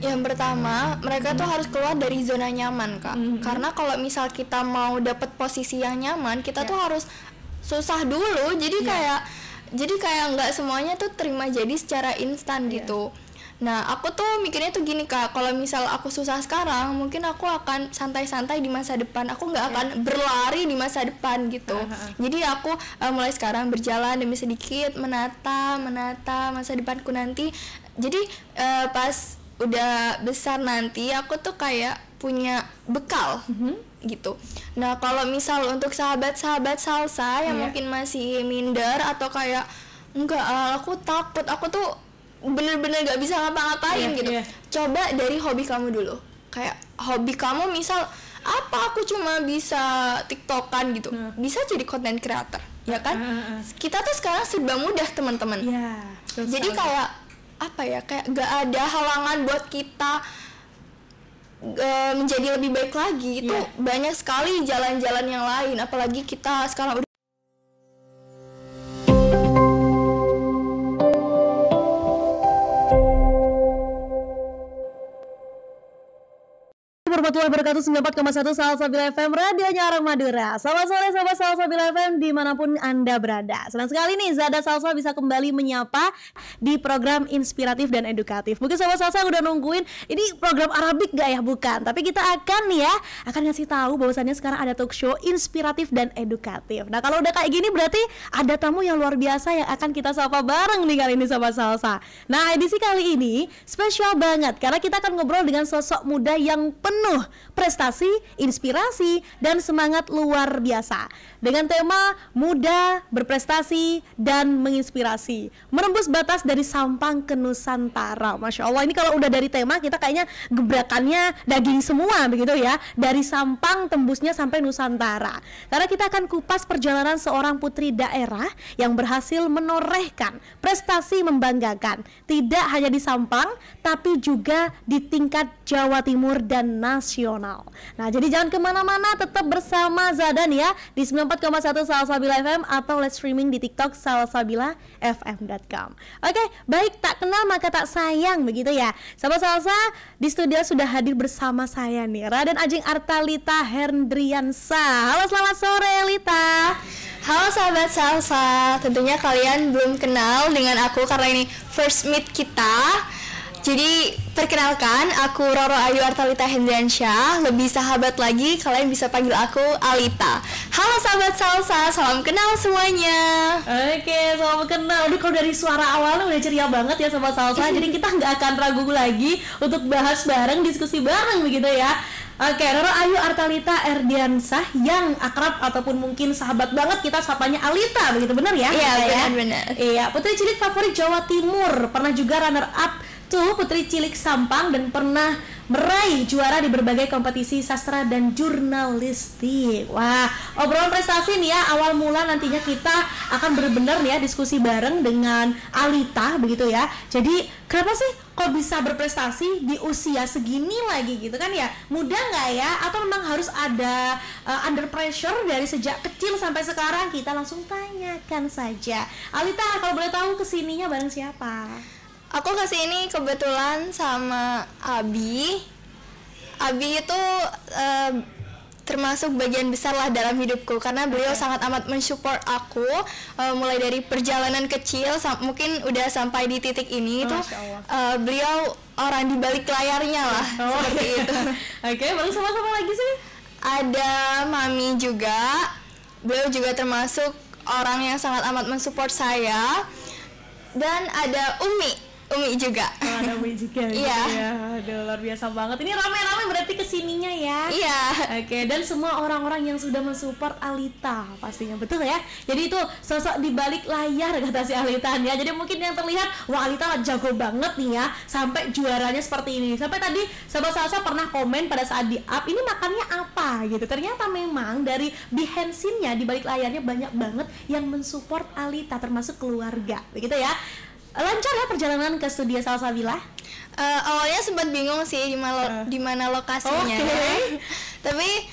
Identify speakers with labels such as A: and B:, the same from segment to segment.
A: Yang pertama, mereka tuh harus keluar dari zona nyaman, Kak. Karena kalau misal kita mau dapet posisi yang nyaman, kita tuh harus susah dulu. Jadi kayak nggak semuanya tuh terima jadi secara instan gitu. Nah, aku tuh mikirnya tuh gini, Kak. Kalau misal aku susah sekarang, mungkin aku akan santai-santai di masa depan. Aku nggak akan berlari di masa depan gitu. Jadi aku mulai sekarang berjalan demi sedikit, menata masa depanku nanti. Jadi pas udah besar nanti aku tuh kayak punya bekal gitu. Nah, kalau misal untuk sahabat-sahabat salsa yang mungkin masih minder atau kayak enggak, aku takut, aku tuh bener-bener gak bisa ngapa-ngapain gitu. Coba dari hobi kamu dulu. Kayak hobi kamu misal apa, aku cuma bisa tiktokan gitu, bisa jadi content creator, ya kan? Kita tuh sekarang serba mudah, teman-teman. Jadi kayak apa ya, kayak gak ada halangan buat kita menjadi lebih baik lagi. Itu banyak sekali jalan-jalan yang lain, apalagi kita sekarang udah
B: warahmatullahi wabarakatuh. 94,1 Salsabila FM, radionya orang Madura. Selamat sore sahabat Salsabila FM dimanapun Anda berada. Senang sekali nih Zada Salsa bisa kembali menyapa di program inspiratif dan edukatif. Mungkin sahabat Salsa udah nungguin ini program Arabik gak ya? Bukan, tapi kita akan ngasih tahu bahwasannya sekarang ada talk show inspiratif dan edukatif. Nah, kalau udah kayak gini berarti ada tamu yang luar biasa yang akan kita sapa bareng nih kali ini sahabat Salsa. Nah, edisi kali ini spesial banget karena kita akan ngobrol dengan sosok muda yang penuh prestasi, inspirasi, dan semangat luar biasa. Dengan tema muda, berprestasi, dan menginspirasi. Menembus batas dari Sampang ke Nusantara. Masya Allah, ini kalau udah dari tema kita kayaknya gebrakannya daging semua begitu ya. Dari Sampang tembusnya sampai Nusantara. Karena kita akan kupas perjalanan seorang putri daerah yang berhasil menorehkan prestasi membanggakan. Tidak hanya di Sampang, tapi juga di tingkat Jawa Timur dan nasional. Nah, jadi jangan kemana-mana, tetap bersama Zadan ya di 94,1 Salsabila FM atau live streaming di TikTok salsabilafm.com. Oke, baik, tak kenal maka tak sayang begitu ya. Sahabat Salsa, di studio sudah hadir bersama saya nih Raden Ajeng Artalita Hendriansa. Halo, selamat sore Lita.
A: Halo sahabat Salsa, tentunya kalian belum kenal dengan aku karena ini first meet kita. Jadi perkenalkan, aku Roro Ayu Artalita Hendriansyah. Lebih sahabat lagi, kalian bisa panggil aku Alita. Halo sahabat Salsa, salam kenal semuanya.
B: Oke, salam kenal. Udah, kalau dari suara awalnya udah ceria banget ya sahabat Salsa. Jadi kita nggak akan ragu lagi untuk bahas bareng, diskusi bareng begitu ya. Oke, Roro Ayu Artalita Hendriansyah yang akrab ataupun mungkin sahabat banget kita sapanya Alita, begitu benar ya?
A: Iya, benar-benar.
B: Iya, putri cilik favorit Jawa Timur, pernah juga runner up putri cilik Sampang dan pernah meraih juara di berbagai kompetisi sastra dan jurnalistik. Wah, obrolan prestasi nih ya, awal mula nantinya kita akan benar-benar ya diskusi bareng dengan Alita begitu ya. Jadi kenapa sih kok bisa berprestasi di usia segini lagi gitu kan ya? Mudah nggak ya? Atau memang harus ada under pressure dari sejak kecil sampai sekarang? Kita langsung tanyakan saja. Alita, kalau boleh tahu kesininya bareng siapa?
A: Aku kesini kebetulan sama Abi. Abi itu termasuk bagian besar lah dalam hidupku karena beliau sangat amat mensupport aku mulai dari perjalanan kecil mungkin udah sampai di titik ini itu beliau orang di balik layarnya lah seperti itu.
B: Oke, baru sama-sama lagi sih?
A: Ada Mami juga, beliau juga termasuk orang yang sangat amat mensupport saya, dan ada Umi juga.
B: Oh, ada Umi juga.
A: Iya.
B: Ya, aduh, luar biasa banget. Ini rame-rame berarti kesininya ya.
A: Iya.
B: Oke, dan semua orang-orang yang sudah mensupport Alita pastinya, betul ya. Jadi itu sosok di balik layar kata si Alita ya. Jadi mungkin yang terlihat, wah Alita jago banget nih ya, sampai juaranya seperti ini. Sampai tadi sahabat Salsa pernah komen pada saat di up, ini makannya apa gitu. Ternyata memang dari behind scene-nya, di balik layarnya banyak banget yang mensupport Alita, termasuk keluarga. Begitu ya. Lancar ya perjalanan ke studio Salsabila?
A: Awalnya sempat bingung sih di mana lokasinya.
B: Okay.
A: Tapi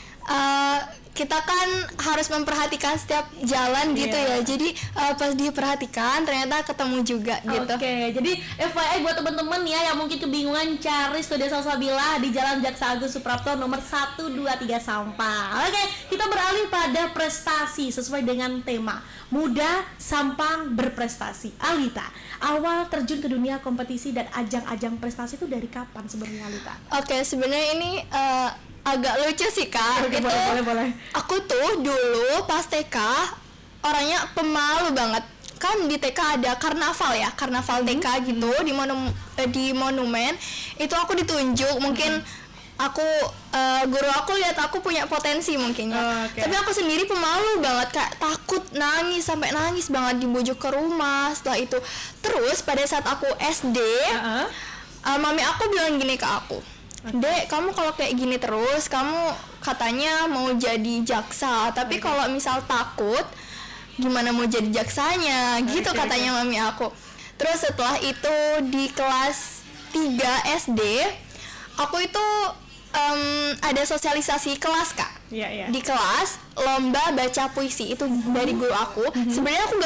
A: kita kan harus memperhatikan setiap jalan gitu ya. Jadi pas diperhatikan ternyata ketemu juga gitu.
B: Oke, jadi FYI buat temen-temen ya yang mungkin kebingungan cari Studio Salsabila di Jalan Jaksa Agung Suprapto nomor 123 Sampang. Oke, kita beralih pada prestasi sesuai dengan tema Muda Sampang Berprestasi. Alita, awal terjun ke dunia kompetisi dan ajang-ajang prestasi itu dari kapan sebenarnya Alita?
A: Oke, sebenarnya ini agak lucu sih Kak.
B: Oke,
A: Itu
B: boleh.
A: aku tuh dulu pas TK orangnya pemalu banget. Kan di TK ada karnaval ya, karnaval TK gitu di monumen. Itu aku ditunjuk, mungkin aku guru aku lihat aku punya potensi mungkin ya. Tapi aku sendiri pemalu banget, kayak takut nangis, sampai nangis banget, dibujuk ke rumah setelah itu. Terus pada saat aku SD, mami aku bilang gini ke aku, Dek, kamu kalau kayak gini terus, kamu katanya mau jadi jaksa, tapi kalau misal takut, gimana mau jadi jaksanya? Gitu katanya mami aku. Terus setelah itu di kelas 3 SD, aku itu ada sosialisasi kelas Kak. Di kelas lomba baca puisi itu dari guru aku. Sebenarnya aku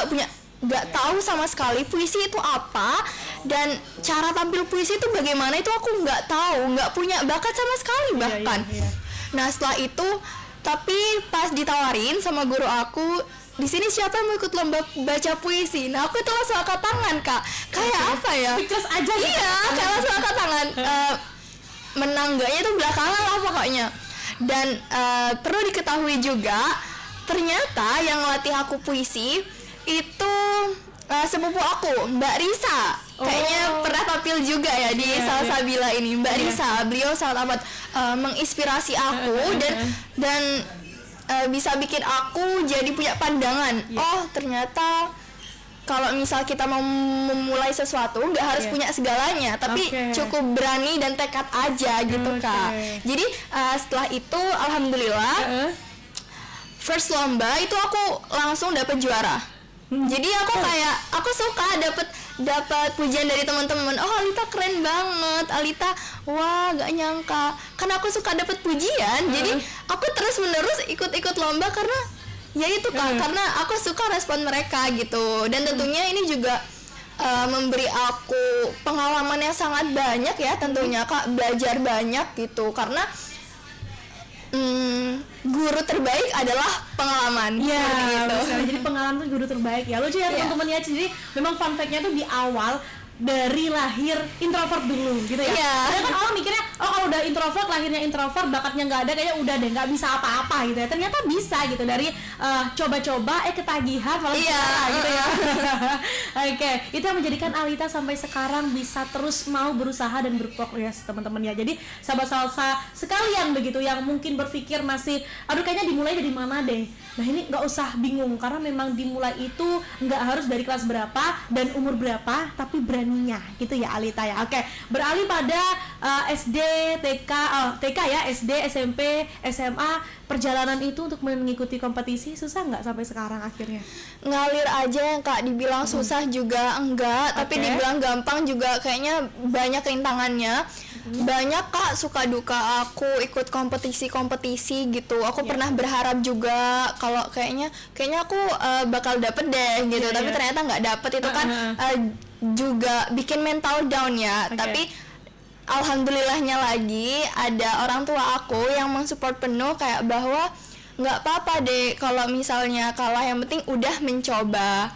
A: nggak tahu sama sekali puisi itu apa, dan cara tampil puisi itu bagaimana itu aku nggak tahu, nggak punya bakat sama sekali bahkan. Nah setelah itu, tapi pas ditawarin sama guru aku, di sini siapa yang mau ikut lomba baca puisi? Nah aku itu langsung angkat tangan Kak. Kayak apa ya?
B: Speechless aja gitu.
A: Iya, kayak langsung angkat tangan. Menang enggaknya itu belakangan lah pokoknya. Dan perlu diketahui juga, ternyata yang ngelatih aku puisi itu sepupu aku, Mbak Risa. Kayaknya pernah tampil juga ya di Salsabila ini, Mbak Risa. Beliau sangat amat menginspirasi aku dan bisa bikin aku jadi punya pandangan. Oh ternyata kalau misal kita mau memulai sesuatu nggak harus punya segalanya, tapi cukup berani dan tekad aja gitu Kak. Jadi setelah itu alhamdulillah first lomba itu aku langsung dapet juara. Jadi aku suka dapat pujian dari teman-teman. Oh Alita keren banget, Alita wah gak nyangka. Kan aku suka dapat pujian, jadi aku terus menerus ikut lomba karena ya itu Kak, karena aku suka respon mereka gitu. Dan tentunya ini juga memberi aku pengalaman yang sangat banyak ya tentunya Kak, belajar banyak gitu, karena guru terbaik adalah pengalaman.
B: Gitu. Jadi pengalaman tuh guru terbaik ya. Lucu ya teman-teman ya. Jadi memang fun fact-nya tuh di awal dari lahir introvert dulu gitu ya. Karena kan orang mikirnya, oh kalau udah introvert, lahirnya introvert, bakatnya nggak ada, kayaknya udah deh nggak bisa apa-apa gitu ya. Ternyata bisa gitu, dari coba-coba ketagihan malah gitu ya. Oke, itu yang menjadikan Alita sampai sekarang bisa terus mau berusaha dan berprogres teman-teman ya. Jadi sahabat salsa sekalian begitu yang mungkin berpikir masih, aduh kayaknya dimulai dari mana deh. Nah ini nggak usah bingung, karena memang dimulai itu nggak harus dari kelas berapa dan umur berapa, tapi beraninya gitu ya Alita ya. Oke, beralih pada SD, TK ya, SD, SMP, SMA, perjalanan itu untuk mengikuti kompetisi susah nggak sampai sekarang akhirnya?
A: Ngalir aja yang Kak, dibilang susah juga enggak, tapi dibilang gampang juga kayaknya banyak rintangannya. Banyak Kak suka duka aku ikut kompetisi gitu. Aku pernah berharap juga kalau kayaknya aku bakal dapet deh gitu, tapi ternyata nggak dapet. Itu kan juga bikin mental down ya. Tapi alhamdulillahnya lagi ada orang tua aku yang mensupport penuh, kayak bahwa nggak apa-apa deh kalau misalnya kalah, yang penting udah mencoba.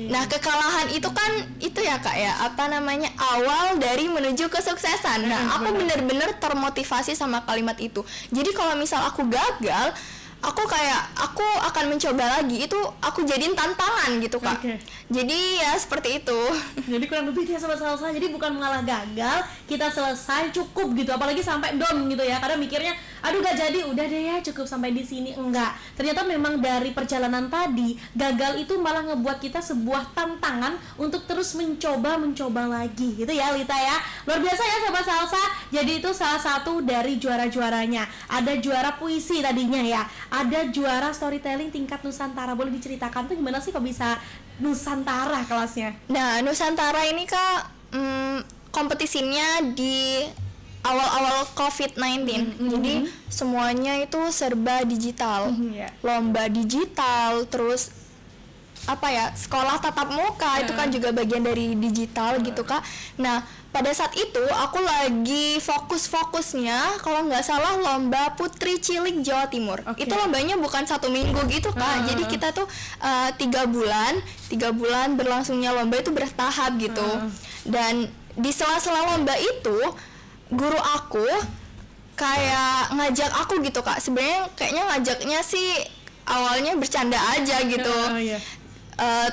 A: Nah kekalahan itu kan itu ya Kak ya, apa namanya, awal dari menuju kesuksesan. Nah aku bener-bener termotivasi sama kalimat itu. Jadi kalau misal aku gagal, aku akan mencoba lagi. Itu aku jadiin tantangan gitu Kak. Jadi ya seperti itu.
B: Jadi kurang lebih ya sobat salsa, jadi bukan malah gagal, kita selesai cukup gitu, apalagi sampai down gitu ya. Kadang mikirnya aduh gak jadi, udah deh ya cukup sampai di sini. Enggak, ternyata memang dari perjalanan tadi, gagal itu malah ngebuat kita sebuah tantangan untuk terus mencoba lagi gitu ya Lita ya. Luar biasa ya sobat salsa. Jadi itu salah satu dari juara-juaranya. Ada juara puisi tadinya ya, ada juara storytelling tingkat Nusantara. Boleh diceritakan tuh gimana sih kok bisa Nusantara kelasnya?
A: Nah Nusantara ini Kak, kompetisinya di awal-awal COVID-19. Jadi semuanya itu serba digital. Lomba digital, terus sekolah tatap muka itu kan juga bagian dari digital gitu Kak. Nah, pada saat itu aku lagi fokus-fokusnya kalau nggak salah lomba Putri Cilik Jawa Timur. Itu lombanya bukan 1 minggu gitu Kak. Jadi kita tuh 3 bulan berlangsungnya lomba itu bertahap gitu. Dan di sela-sela lomba itu guru aku kayak ngajak aku gitu Kak. Sebenarnya kayaknya ngajaknya sih awalnya bercanda aja gitu.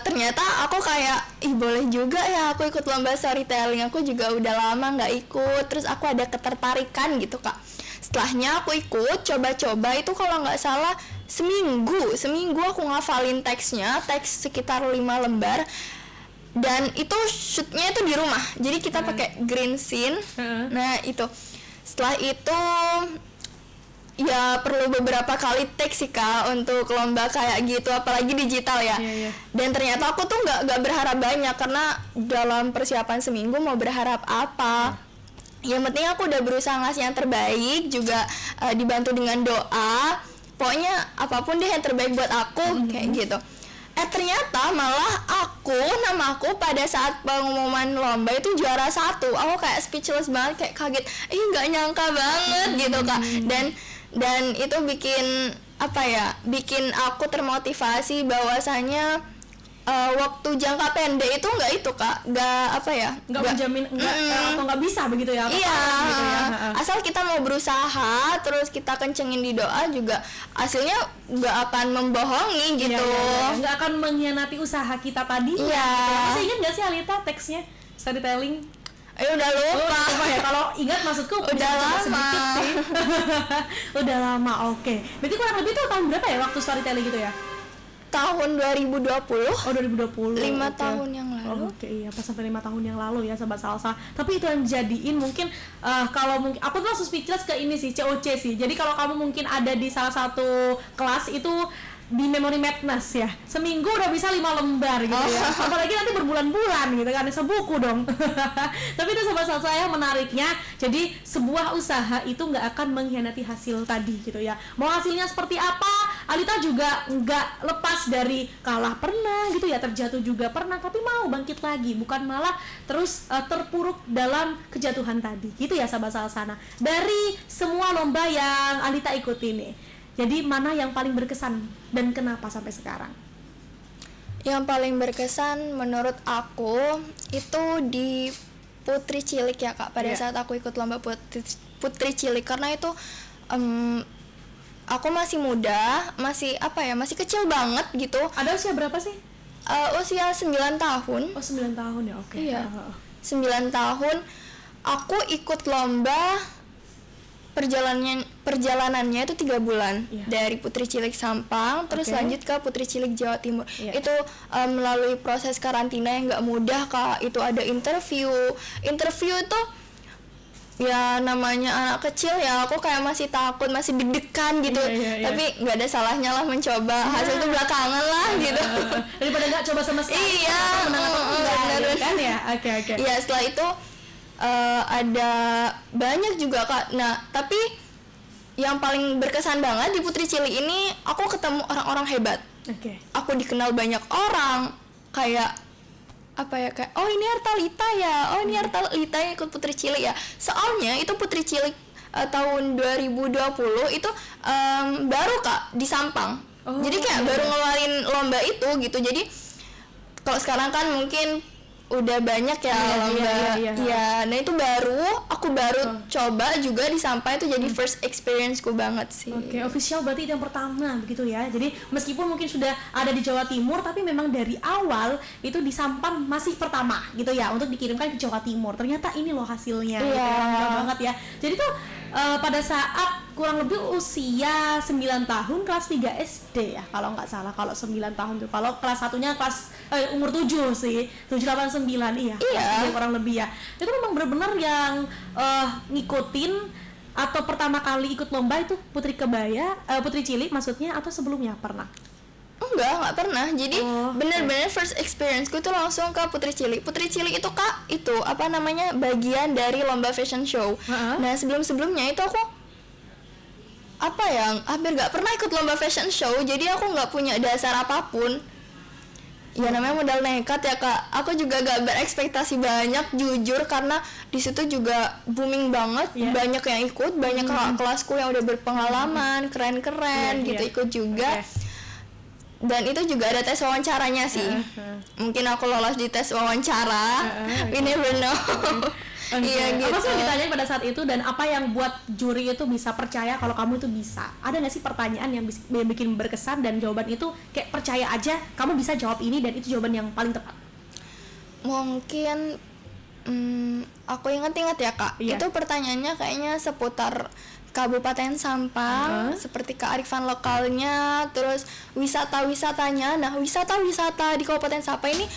A: Ternyata aku kayak boleh juga ya aku ikut lomba storytelling. Aku juga udah lama nggak ikut, terus aku ada ketertarikan gitu Kak. Setelahnya aku ikut coba-coba itu kalau nggak salah seminggu aku ngafalin teksnya, teks sekitar 5 lembar. Dan itu shootnya itu di rumah, jadi kita pakai green scene. Nah itu setelah itu ya perlu beberapa kali take sih Kak untuk lomba kayak gitu, apalagi digital ya. Dan ternyata aku tuh nggak berharap banyak karena dalam persiapan seminggu mau berharap apa. Yang penting aku udah berusaha ngasih yang terbaik, juga dibantu dengan doa. Pokoknya apapun deh yang terbaik buat aku kayak gitu. Ternyata malah nama aku pada saat pengumuman lomba itu juara 1. Aku kayak speechless banget, kayak kaget. Nggak nyangka banget gitu Kak. Dan itu bikin bikin aku termotivasi bahwasanya waktu jangka pendek itu nggak
B: menjamin atau nggak bisa begitu ya.
A: Iya,
B: gitu ya.
A: Asal kita mau berusaha terus kita kencengin di doa juga hasilnya nggak akan membohongi gitu.
B: Nggak akan mengkhianati usaha kita tadi.
A: Gitu.
B: Masih ingat nggak sih Alita teksnya storytelling?
A: Udah lupa.
B: Ya, kalau ingat maksudku
A: udah lama
B: sih. Udah lama, oke. Berarti kurang lebih tuh tahun berapa ya waktu storytelling gitu ya?
A: Tahun 2020.
B: 2020.
A: 5 tahun yang lalu.
B: Iya, pas sampai 5 tahun yang lalu ya Sobat Salsa. Tapi itu yang jadiin mungkin kalau mungkin aku tuh langsung speechless ke ini sih, COC sih. Jadi kalau kamu mungkin ada di salah satu kelas itu di Memory Madness ya, seminggu udah bisa 5 lembar gitu ya, apalagi nanti berbulan-bulan gitu kan, sebuku dong. Tapi itu Sobat Salsa yang menariknya, jadi sebuah usaha itu nggak akan mengkhianati hasil tadi gitu ya. Mau hasilnya seperti apa, Alita juga nggak lepas dari kalah pernah gitu ya, terjatuh juga pernah, tapi mau bangkit lagi, bukan malah terus terpuruk dalam kejatuhan tadi gitu ya Sobat Salsa. Nah, dari semua lomba yang Alita ikuti nih, jadi mana yang paling berkesan dan kenapa sampai sekarang?
A: Yang paling berkesan menurut aku itu di Putri Cilik ya Kak, pada saat aku ikut lomba Putri Cilik, karena itu aku masih muda, masih kecil banget gitu.
B: Ada usia berapa sih?
A: Usia 9 tahun.
B: Oh 9 tahun ya, oke.
A: Iya, 9 tahun aku ikut lomba. Perjalanannya itu 3 bulan, dari Putri Cilik Sampang terus lanjut ke Putri Cilik Jawa Timur. Itu melalui proses karantina yang nggak mudah Kak. Itu ada interview itu ya namanya anak kecil ya, aku kayak masih takut, masih deg-degan gitu. Tapi nggak ada salahnya lah mencoba. Hasil itu belakangan lah gitu.
B: Daripada nggak coba sama sekali.
A: Iya,
B: benar kan ya. Oke.
A: Iya, setelah itu ada banyak juga Kak. Nah, tapi yang paling berkesan banget di Putri Cilik ini aku ketemu orang-orang hebat. Aku dikenal banyak orang, kayak kayak oh ini Artalita ya, oh ini Artalita yang ikut Putri Cilik ya. Soalnya itu Putri Cilik tahun 2020 itu baru Kak di Sampang. Jadi kayak baru ngeluarin lomba itu gitu. Jadi kalau sekarang kan mungkin udah banyak ya lomba. Iya. Nah itu aku baru coba juga di Sampang, itu jadi first experience-ku banget sih.
B: Official berarti itu yang pertama begitu ya. Jadi meskipun mungkin sudah ada di Jawa Timur, tapi memang dari awal itu di Sampang masih pertama gitu ya, untuk dikirimkan ke Jawa Timur. Ternyata ini loh hasilnya. Gitu ya. Bangga banget ya. Jadi tuh pada saat kurang lebih usia 9 tahun kelas 3 SD ya kalau nggak salah. Kalau 9 tahun tuh, kalau kelas satunya kelas umur 7 sih, 7, 8, 9 iya. Kurang lebih ya. Itu memang benar-benar yang ngikutin atau pertama kali ikut lomba itu Putri Cilik maksudnya, atau sebelumnya pernah?
A: Nggak pernah. Jadi bener-bener first experience-ku itu langsung ke Putri Cilik. Putri Cilik itu Kak, itu apa namanya, bagian dari lomba fashion show. Nah sebelum-sebelumnya itu aku apa ya, hampir nggak pernah ikut lomba fashion show. Jadi aku nggak punya dasar apapun. Ya namanya modal nekat ya Kak. Aku juga gak berekspektasi banyak jujur, karena di situ juga booming banget, banyak yang ikut, banyak kakak kelasku yang udah berpengalaman, keren-keren gitu ikut juga. Dan itu juga ada tes wawancaranya sih. Mungkin aku lolos di tes wawancara. We never know. Iya gitu.
B: Apa sih yang ditanyain pada saat itu, dan apa yang buat juri itu bisa percaya kalau kamu itu bisa? Ada nggak sih pertanyaan yang bikin berkesan dan jawaban itu kayak percaya aja kamu bisa jawab ini dan itu jawaban yang paling tepat?
A: Mungkin aku ingat-ingat ya Kak. Itu pertanyaannya kayaknya seputar Kabupaten Sampang, seperti kearifan lokalnya, terus wisata-wisatanya. Nah wisata-wisata di Kabupaten Sampang ini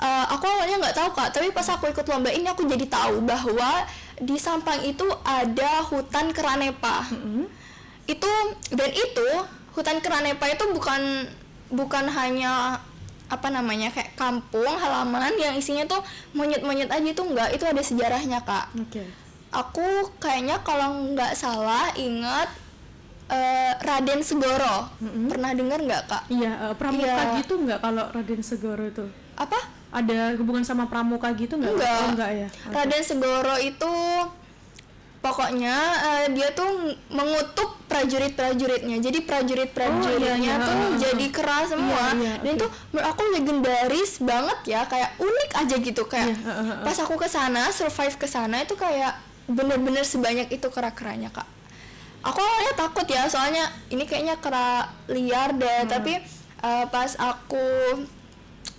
A: aku awalnya nggak tahu Kak, tapi pas aku ikut lomba ini aku jadi tahu bahwa di Sampang itu ada hutan Keranepa. Itu hutan Keranepa itu bukan hanya apa namanya kayak kampung halaman yang isinya tuh monyet-monyet aja, itu enggak, itu ada sejarahnya Kak. Aku kayaknya kalau nggak salah ingat Raden Segoro. Pernah dengar nggak Kak?
B: Iya, pramuka gitu nggak kalau Raden Segoro itu?
A: Apa?
B: Ada hubungan sama pramuka gitu nggak? Enggak ya.
A: Raden Segoro itu pokoknya dia tuh mengutuk prajurit-prajuritnya. Jadi prajurit-prajuritnya tuh jadi keras semua. Dan itu menurut aku legendaris banget ya, kayak unik aja gitu, kayak pas aku kesana, survive kesana itu kayak bener-bener sebanyak itu kera-keranya Kak. Aku awalnya takut ya, soalnya ini kayaknya kera liar deh, tapi pas aku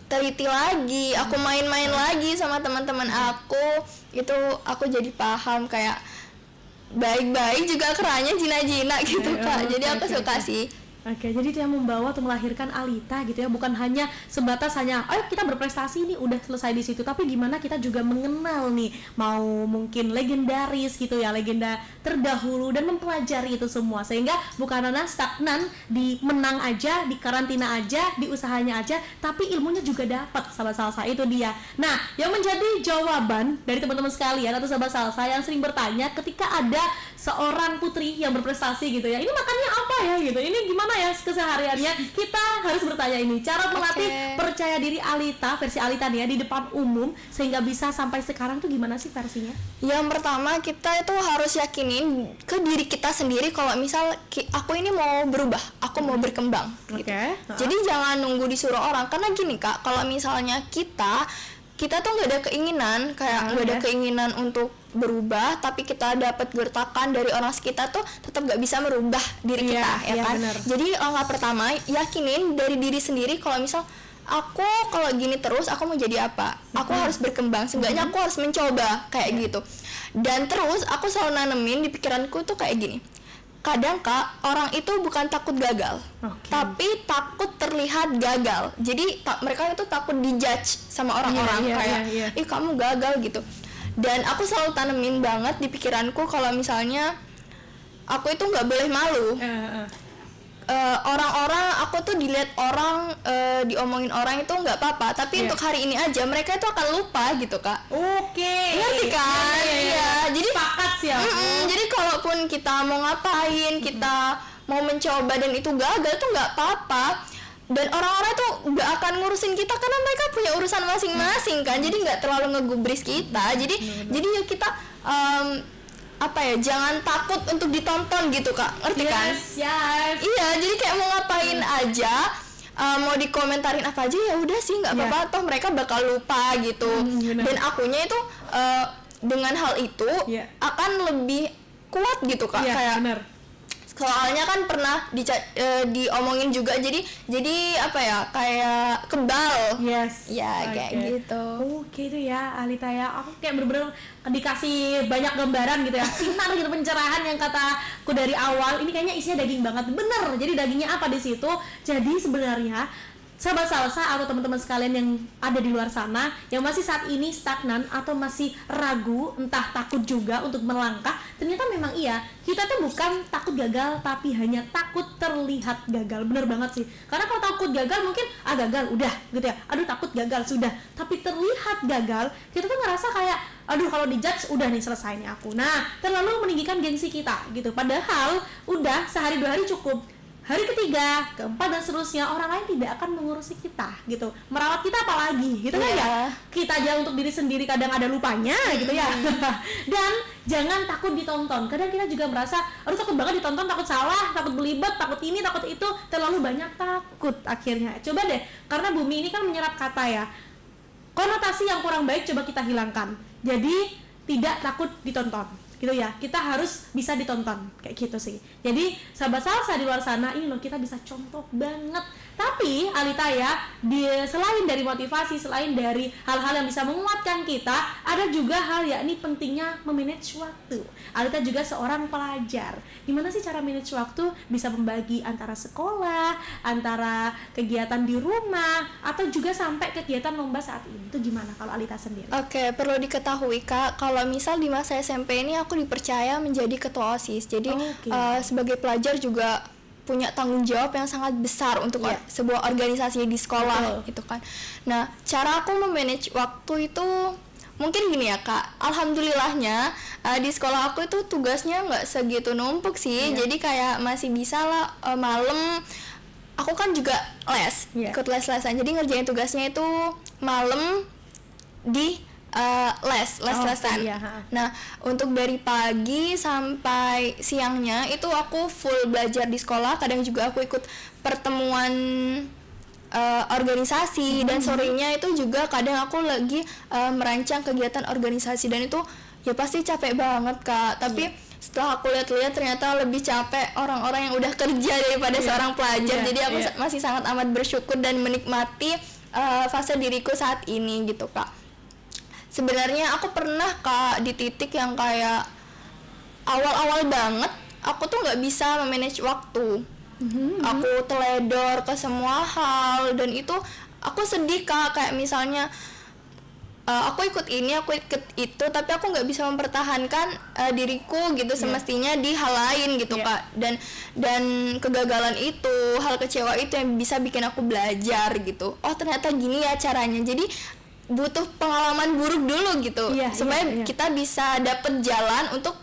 A: teliti lagi, aku main-main lagi sama teman-teman aku, itu aku jadi paham kayak baik-baik juga keranya jina-jina gitu Kak. Jadi aku suka sih.
B: Jadi itu yang membawa atau melahirkan Alita gitu ya, bukan hanya sebatas hanya ayo kita berprestasi nih udah selesai di situ, tapi gimana kita juga mengenal nih, mau mungkin legendaris gitu ya, legenda terdahulu, dan mempelajari itu semua sehingga bukan hanya stagnan di menang aja, di karantina aja, di usahanya aja, tapi ilmunya juga dapat. Sahabat Salsa, itu dia. Nah, yang menjadi jawaban dari teman-teman sekalian atau sahabat Salsa yang sering bertanya ketika ada seorang putri yang berprestasi gitu ya, ini makannya apa ya gitu, ini gimana ya kesehariannya, kita harus bertanya ini cara melatih percaya diri Alita, versi Alita nih ya, di depan umum sehingga bisa sampai sekarang tuh gimana sih versinya?
A: Yang pertama kita itu harus yakinin ke diri kita sendiri kalau misal aku ini mau berubah, aku mau berkembang gitu. Jadi jangan nunggu disuruh orang, karena gini Kak, kalau misalnya kita tuh nggak ada keinginan, kayak nggak ada keinginan untuk berubah, tapi kita dapat gertakan dari orang sekitar, tuh tetap nggak bisa merubah diri kita, ya kan? Bener. Jadi langkah pertama, yakinin dari diri sendiri kalau misal aku kalau gini terus aku mau jadi apa, aku harus berkembang, seenggaknya aku harus mencoba kayak gitu. Dan terus aku selalu nanemin di pikiranku tuh kayak gini, kadang Kak, orang itu bukan takut gagal, tapi takut terlihat gagal. Jadi mereka itu takut dijudge sama orang-orang, ih kamu gagal gitu. Dan aku selalu tanemin banget di pikiranku kalau misalnya aku itu nggak boleh malu. Orang-orang, aku tuh dilihat orang, diomongin orang itu nggak apa-apa, tapi untuk hari ini aja mereka itu akan lupa gitu Kak. Ngerti kan? Iya. Jadi
B: sepakat sih ya.
A: Jadi kalaupun kita mau ngapain, kita mau mencoba dan itu gagal tuh nggak apa-apa. Dan orang-orang tuh nggak akan ngurusin kita karena mereka punya urusan masing-masing kan. Jadi nggak terlalu ngegubris kita. Jadi ya kita apa ya, jangan takut untuk ditonton gitu Kak, ngerti kan? Iya, jadi kayak mau ngapain aja, mau dikomentarin apa aja ya udah sih nggak apa-apa, toh mereka bakal lupa gitu. Dan akunya itu dengan hal itu akan lebih kuat gitu Kak, kayak soalnya kan pernah diomongin juga, jadi apa ya, kayak kebal. Kayak gitu.
B: Gitu ya Alita ya, aku kayak bener-bener dikasih banyak gambaran gitu ya, sinar gitu, pencerahan yang kataku dari awal ini kayaknya isinya daging banget, bener. Jadi dagingnya apa di situ? Jadi sebenarnya sahabat salsa atau teman-teman sekalian yang ada di luar sana yang masih saat ini stagnan atau masih ragu, entah takut juga untuk melangkah, ternyata memang iya, kita tuh bukan takut gagal tapi hanya takut terlihat gagal. Bener banget sih, karena kalau takut gagal mungkin gagal udah gitu ya, aduh takut gagal sudah, tapi terlihat gagal kita tuh ngerasa kayak aduh kalau dijudge udah nih selesai nih aku. Nah, terlalu meninggikan gengsi kita gitu, padahal udah sehari 2 hari cukup. Hari ketiga, keempat dan seterusnya orang lain tidak akan mengurusi kita gitu, merawat kita apalagi gitu kan ya. Kita aja untuk diri sendiri kadang ada lupanya gitu ya. Dan jangan takut ditonton. Kadang kita juga merasa aduh takut banget ditonton, takut salah, takut belibet, takut ini, takut itu, terlalu banyak takut akhirnya. Coba deh, karena bumi ini kan menyerap kata ya, konotasi yang kurang baik coba kita hilangkan. Jadi tidak takut ditonton gitu ya, kita harus bisa ditonton kayak gitu sih. Jadi sahabat salsa di luar sana ini loh, kita bisa contoh banget. Tapi Alita ya, selain dari motivasi, selain dari hal-hal yang bisa menguatkan kita, ada juga hal yakni pentingnya memanage waktu. Alita juga seorang pelajar. Gimana sih cara manage waktu? Bisa membagi antara sekolah, antara kegiatan di rumah, atau juga sampai kegiatan lomba saat ini. Itu gimana kalau Alita sendiri?
A: Oke, perlu diketahui Kak, kalau misal di masa SMP ini aku dipercaya menjadi ketua OSIS. Jadi sebagai pelajar juga punya tanggung jawab yang sangat besar untuk sebuah organisasi di sekolah gitu kan. Nah, cara aku memanage waktu itu mungkin gini ya Kak, alhamdulillahnya di sekolah aku itu tugasnya nggak segitu numpuk sih. Jadi kayak masih bisa lah malam, aku kan juga ikut les-lesan, jadi ngerjain tugasnya itu malam di les-lesan. Nah, untuk dari pagi sampai siangnya itu aku full belajar di sekolah. Kadang juga aku ikut pertemuan organisasi, dan sorenya itu juga kadang aku lagi merancang kegiatan organisasi, dan itu ya pasti capek banget Kak. Tapi setelah aku lihat-lihat ternyata lebih capek orang-orang yang udah kerja daripada seorang pelajar. Jadi aku masih sangat amat bersyukur dan menikmati fase diriku saat ini gitu Kak. Sebenarnya aku pernah Kak di titik yang kayak awal-awal banget aku tuh nggak bisa memanage waktu. Aku teledor ke semua hal, dan itu aku sedih Kak. Kayak misalnya aku ikut ini, aku ikut itu, tapi aku nggak bisa mempertahankan diriku gitu semestinya di hal lain gitu Kak. Dan kegagalan itu, hal kecewa itu yang bisa bikin aku belajar gitu. Oh ternyata gini ya caranya. Jadi butuh pengalaman buruk dulu gitu supaya kita bisa dapet jalan untuk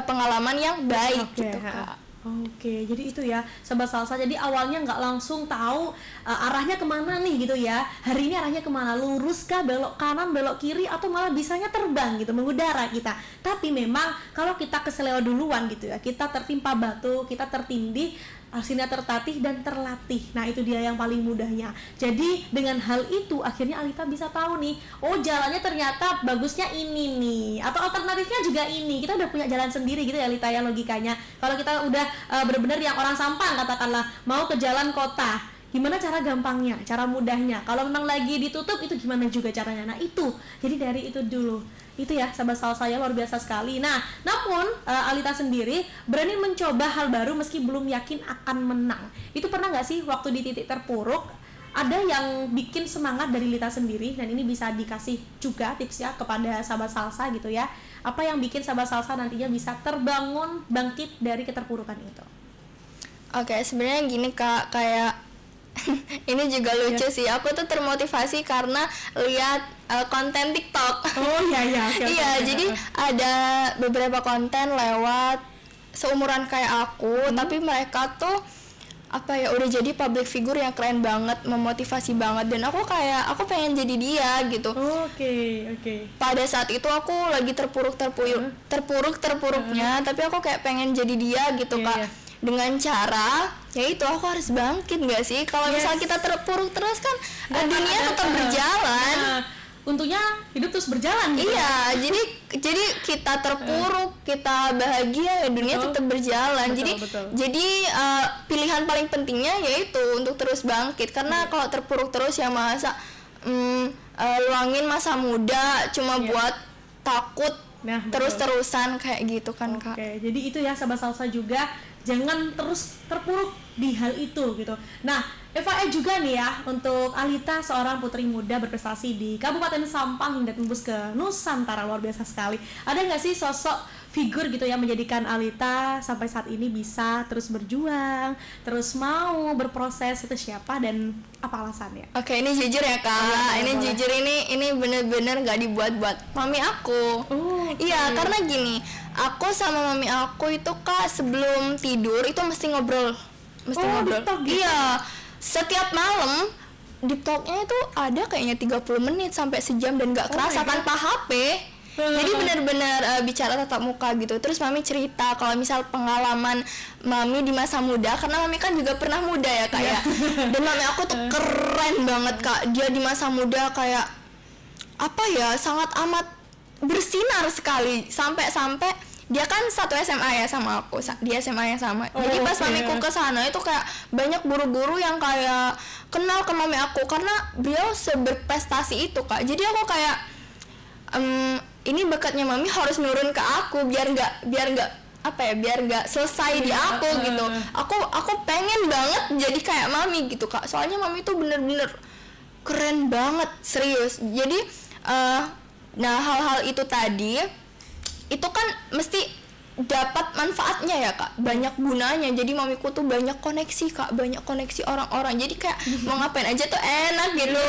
A: pengalaman yang baik gitu Kak.
B: Oke, jadi itu ya sahabat salsa. Jadi awalnya nggak langsung tahu arahnya kemana nih gitu ya. Hari ini arahnya kemana? Lurus kah, belok kanan, belok kiri, atau malah bisanya terbang gitu, mengudara kita. Tapi memang kalau kita keseleo duluan gitu ya, kita tertimpa batu, kita tertindih, hasilnya tertatih dan terlatih. Nah itu dia yang paling mudahnya. Jadi dengan hal itu akhirnya Alita bisa tahu nih, oh jalannya ternyata bagusnya ini nih, atau alternatifnya juga ini. Kita udah punya jalan sendiri gitu ya Alita ya, logikanya. Kalau kita udah bener-bener yang orang Sampang katakanlah mau ke jalan kota, gimana cara gampangnya, cara mudahnya. Kalau memang lagi ditutup itu gimana juga caranya. Nah itu, jadi dari itu dulu. Itu ya sahabat salsa ya, luar biasa sekali. Nah namun Alita sendiri berani mencoba hal baru meski belum yakin akan menang. Itu pernah nggak sih waktu di titik terpuruk ada yang bikin semangat dari Lita sendiri, dan ini bisa dikasih juga tipsnya kepada sahabat salsa gitu ya, apa yang bikin sahabat salsa nantinya bisa terbangun, bangkit dari keterpurukan itu?
A: Oke, sebenarnya gini Kak, kayak ini juga lucu sih. Aku tuh termotivasi karena lihat konten TikTok.
B: Oh iya.
A: Jadi ada beberapa konten lewat seumuran kayak aku, tapi mereka tuh udah jadi public figure yang keren banget, memotivasi banget, dan aku pengen jadi dia gitu.
B: Oke.
A: Pada saat itu aku lagi terpuruknya, tapi aku kayak pengen jadi dia gitu Kak. Dengan cara yaitu aku harus bangkit nggak sih? Kalau misalnya kita terpuruk terus kan dunia tetap berjalan.
B: Untungnya hidup terus berjalan gitu.
A: Iya, jadi kita terpuruk, kita bahagia, ya dunia tetap berjalan. Jadi pilihan paling pentingnya yaitu untuk terus bangkit. Karena kalau terpuruk terus ya masa luangin masa muda cuma buat takut
B: Nah,
A: terus-terusan kayak gitu kan Kak.
B: Oke, jadi itu ya sahabat salsa juga, jangan terus terpuruk di hal itu gitu. Nah, FYI juga nih ya untuk Alita, seorang putri muda berprestasi di Kabupaten Sampang hingga tembus ke Nusantara, luar biasa sekali. Ada nggak sih sosok figur gitu yang menjadikan Alita sampai saat ini bisa terus berjuang, terus mau berproses, itu siapa dan apa alasannya?
A: Oke, ini jujur ya Kak.
B: Boleh.
A: Jujur, ini bener-bener gak dibuat-buat. Mami aku. Iya, karena gini, aku sama mami aku itu Kak sebelum tidur itu mesti ngobrol.
B: Deep talk gitu?
A: Iya. Setiap malam deep talknya itu ada kayaknya 30 menit sampai sejam dan gak kerasa tanpa HP. Jadi benar-benar bicara tatap muka gitu. Terus mami cerita kalau misal pengalaman mami di masa muda, karena mami kan juga pernah muda ya Kak ya. Dan mami aku tuh keren banget Kak. Dia di masa muda kayak apa ya, sangat amat bersinar sekali. Sampai dia kan satu SMA ya sama aku, di SMA yang sama. Jadi pas mamiku ke sana itu kayak banyak guru-guru yang kayak kenal ke mami aku karena beliau seberprestasi itu Kak. Jadi aku kayak ini bakatnya mami harus nurun ke aku biar nggak selesai di aku gitu. Aku pengen banget jadi kayak mami gitu Kak. Soalnya mami itu bener-bener keren banget, serius. Jadi nah hal-hal itu tadi itu kan mesti dapat manfaatnya ya Kak, banyak gunanya. Jadi mamiku tuh banyak koneksi Kak, banyak koneksi orang-orang. Jadi kayak mau ngapain aja tuh enak gitu.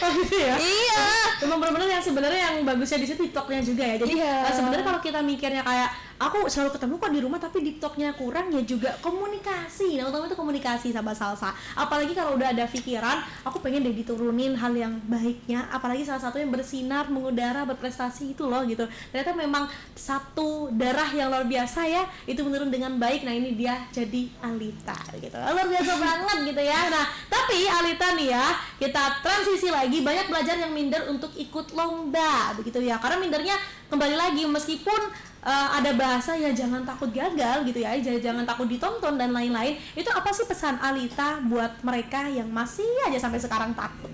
B: Oh gitu ya?
A: Iya.
B: Memang benar-benar yang sebenarnya yang bagusnya di situ TikToknya juga ya. Jadi sebenarnya kalau kita mikirnya kayak aku selalu ketemu kok di rumah tapi TikToknya kurang, ya juga komunikasi. Nah, utama itu komunikasi sama salsa. Apalagi kalau udah ada pikiran, aku pengen deh diturunin hal yang baiknya. Apalagi salah satunya bersinar, mengudara, berprestasi itu loh gitu. Ternyata memang satu darah yang luar biasa ya, itu menurun dengan baik. Nah ini dia jadi Alita gitu. Luar biasa banget gitu ya. Nah tapi Alita nih ya, kita transisi lagi, banyak belajar yang minder untuk ikut lomba begitu ya. Karena mindernya kembali lagi, meskipun ada bahasa ya jangan takut gagal gitu ya, jangan takut ditonton dan lain-lain. Itu apa sih pesan Alita buat mereka yang masih aja sampai sekarang takut?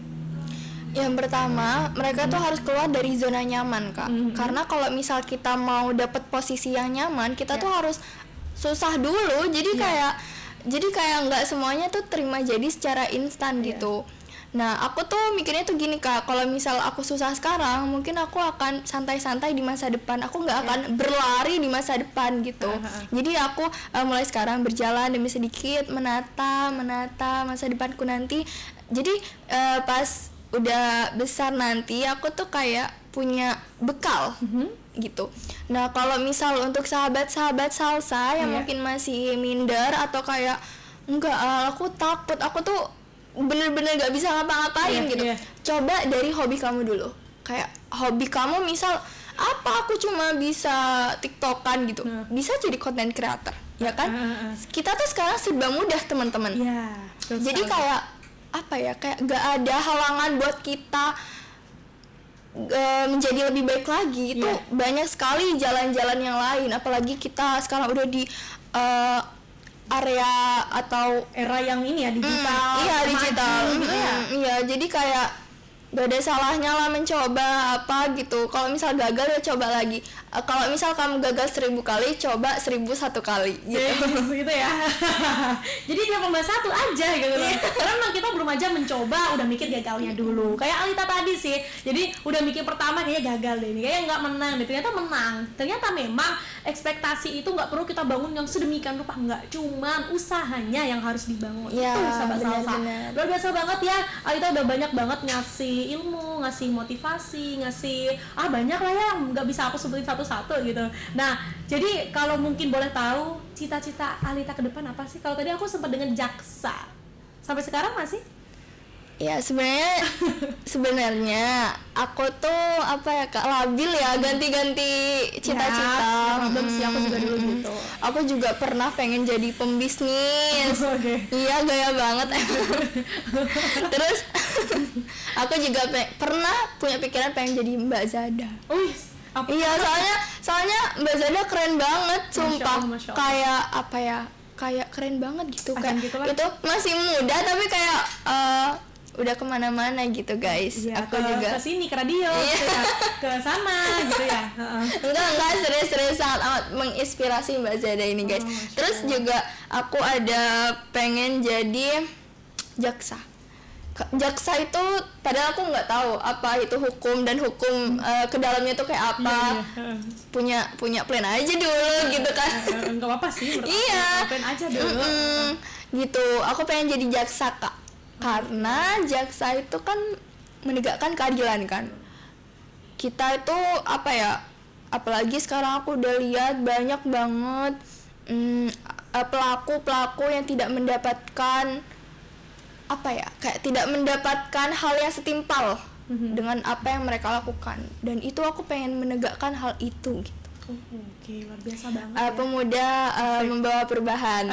A: Yang pertama, mereka tuh harus keluar dari zona nyaman Kak. Karena kalau misal kita mau dapet posisi yang nyaman, kita tuh harus susah dulu. Jadi kayak nggak semuanya tuh terima jadi secara instan gitu. Nah, aku tuh mikirnya tuh gini Kak, kalau misal aku susah sekarang, mungkin aku akan santai-santai di masa depan. Aku nggak akan berlari di masa depan gitu. Jadi aku mulai sekarang berjalan demi sedikit, menata masa depanku nanti. Jadi pas udah besar nanti, aku tuh kayak punya bekal gitu. Nah, kalau misal untuk sahabat-sahabat salsa yang mungkin masih minder atau kayak enggak, aku takut, aku tuh bener-bener gak bisa ngapa-ngapain gitu. Coba dari hobi kamu dulu. Kayak hobi kamu misal apa, aku cuma bisa tiktokan gitu, bisa jadi content creator ya kan. Kita tuh sekarang serba mudah teman-teman. Jadi kayak apa ya, kayak gak ada halangan buat kita menjadi lebih baik lagi. Itu banyak sekali jalan-jalan yang lain. Apalagi kita sekarang udah di area atau
B: era yang ini ya, digital.
A: Iya, digital
B: gitu ya.
A: Iya, jadi kayak gak ada salahnya lah mencoba apa gitu. Kalau misal gagal ya coba lagi. Kalau misal kamu gagal 1000 kali, coba 1001 kali gitu.
B: Gitu ya. Jadi 81 aja gitu loh. Karena memang kita belum aja mencoba, udah mikir gagalnya dulu. Kayak Alita tadi sih. Jadi udah mikir pertama kayaknya gagal deh ini, kayaknya nggak menang deh. Ternyata menang. Ternyata memang ekspektasi itu nggak perlu kita bangun yang sedemikian rupa, nggak. Cuman usahanya yang harus dibangun.
A: Ya,
B: itu sahabat salsa. Luar biasa banget ya. Alita udah banyak banget ngasih ilmu, ngasih motivasi, ngasih banyak lah ya, nggak bisa aku sebutin satu-satu gitu. Nah, jadi kalau mungkin boleh tahu cita-cita Alita ke depan apa sih? Kalau tadi aku sempat dengan jaksa, sampai sekarang masih?
A: Ya sebenarnya aku tuh apa ya Kak, labil ya, ganti-ganti cita-cita.
B: Sih, aku juga dulu gitu.
A: Aku juga pernah pengen jadi pembisnis. Iya, gaya banget. Terus aku juga pernah punya pikiran pengen jadi Mbak Zada. Iya, soalnya Mbak Zada keren banget, sumpah.
B: Masya Allah.
A: Kayak apa ya? Kayak keren banget gitu. Kayak
B: gitu kan?
A: itu masih muda tapi kayak udah kemana-mana gitu guys.
B: Iya,
A: Aku juga
B: ke sini ke radio, gitu ya, ke sana gitu ya.
A: enggak serius sangat amat menginspirasi Mbak Zada ini guys. Terus juga aku ada pengen jadi jaksa. Jaksa itu padahal aku nggak tahu apa itu hukum dan hukum ke dalamnya tuh kayak apa. Punya plan aja dulu gitu kan.
B: Enggak apa-apa sih,
A: iya.
B: Plan aja dulu.
A: Gitu. Aku pengen jadi jaksa Kak. Karena jaksa itu kan menegakkan keadilan kan. Kita itu apa ya? Apalagi sekarang aku udah lihat banyak banget pelaku-pelaku yang tidak mendapatkan apa ya, kayak tidak mendapatkan hal yang setimpal dengan apa yang mereka lakukan, dan itu aku pengen menegakkan hal itu gitu.
B: Oke, luar biasa banget.
A: Pemuda membawa perubahan.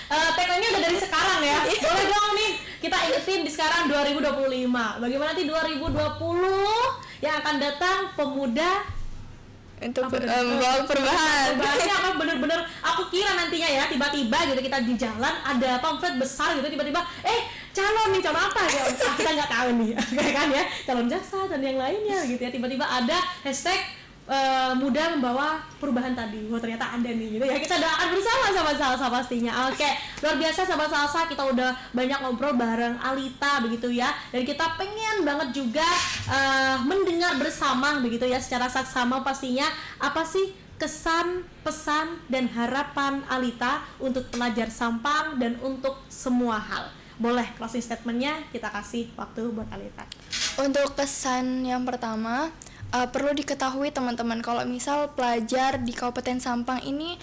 B: Tagline-nya udah dari sekarang ya. Boleh dong nih kita ingetin di sekarang 2025. Bagaimana nanti 2020 yang akan datang pemuda
A: untuk membawa perubahan.
B: Ini apa bener-bener aku kira nantinya ya tiba-tiba gitu kita di jalan ada pamflet besar gitu tiba-tiba calon apa ya kita nggak tahu nih kayak kan ya calon jaksa dan yang lainnya gitu ya tiba-tiba ada hashtag muda membawa perubahan tadi. Oh ternyata ada nih gitu ya, kita doakan bersama sama Salsa pastinya. Oke, luar biasa sahabat Salsa, kita udah banyak ngobrol bareng Alita begitu ya, dan kita pengen banget juga mendengar bersama begitu ya secara saksama pastinya apa sih kesan, pesan, dan harapan Alita untuk pelajar Sampang dan untuk semua hal. Boleh closing statementnya kita kasih waktu buat Alita.
A: Untuk kesan yang pertama, perlu diketahui teman-teman kalau misal pelajar di Kabupaten Sampang ini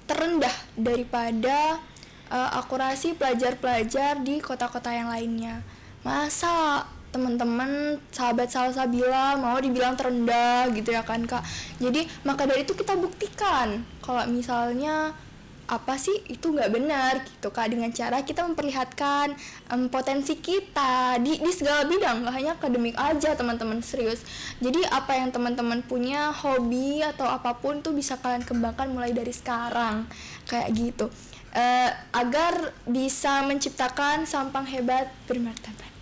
A: terendah daripada akurasi pelajar-pelajar di kota-kota yang lainnya. Masa teman-teman sahabat Salsabila mau dibilang terendah gitu ya kan Kak. Jadi maka dari itu kita buktikan kalau misalnya apa sih itu nggak benar gitu Kak, dengan cara kita memperlihatkan potensi kita di segala bidang, nggak hanya akademik aja teman-teman, serius. Jadi apa yang teman-teman punya hobi atau apapun tuh bisa kalian kembangkan mulai dari sekarang kayak gitu, agar bisa menciptakan Sampang hebat bermartabat.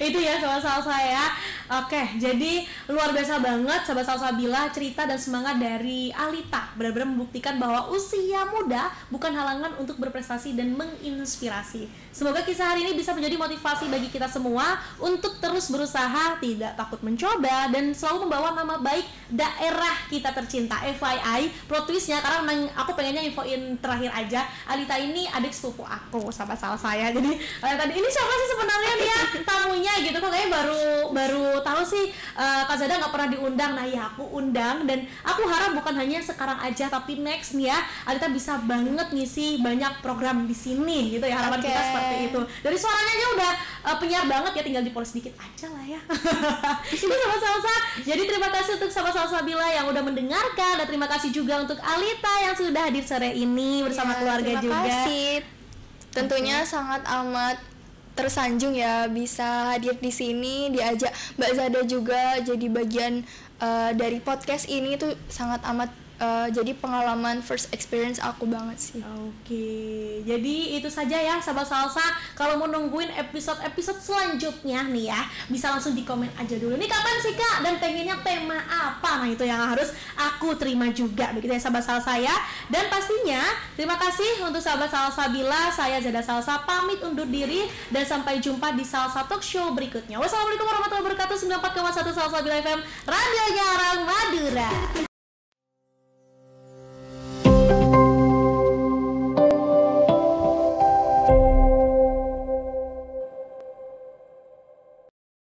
B: Itu ya sahabat Salsa ya. Oke, jadi luar biasa banget sahabat Salsabila cerita dan semangat dari Alita benar-benar membuktikan bahwa usia muda bukan halangan untuk berprestasi dan menginspirasi. Semoga kisah hari ini bisa menjadi motivasi bagi kita semua untuk terus berusaha, tidak takut mencoba, dan selalu membawa nama baik daerah kita tercinta. FYI, plot twistnya karena memang aku pengennya infoin terakhir aja, Alita ini adik sepupu aku sahabat Salsa ya. Jadi tadi ini siapa sih sebenarnya dia tamunya gitu, kok kayaknya baru tahu sih Kak Zada nggak pernah diundang. Nah ya aku undang, dan aku harap bukan hanya sekarang aja tapi next nih ya Alita bisa banget ngisi banyak program di sini gitu ya, harapan kita seperti itu. Dari suaranya aja udah penyiar banget ya, tinggal dipoles dikit aja lah ya. Itu sama Salsa. Jadi terima kasih untuk sama Salsabila yang udah mendengarkan, dan terima kasih juga untuk Alita yang sudah hadir sore ini bersama keluarga juga.
A: Terima kasih. Tentunya sangat amat tersanjung ya bisa hadir di sini, diajak Mbak Zada juga jadi bagian dari podcast ini, tuh sangat amat jadi pengalaman first experience aku banget sih.
B: Oke, jadi itu saja ya sahabat Salsa. Kalau mau nungguin episode selanjutnya nih ya, bisa langsung di komen aja dulu. Nih kapan sih Kak? Dan pengennya tema apa? Nah itu yang harus aku terima juga begitu ya sahabat Salsa ya. Dan pastinya terima kasih untuk sahabat Salsabila. Saya Zada Salsa pamit undur diri, dan sampai jumpa di Salsa Talk Show berikutnya. Wassalamualaikum warahmatullahi wabarakatuh. 94,1 Salsabila FM, radionya orang Madura.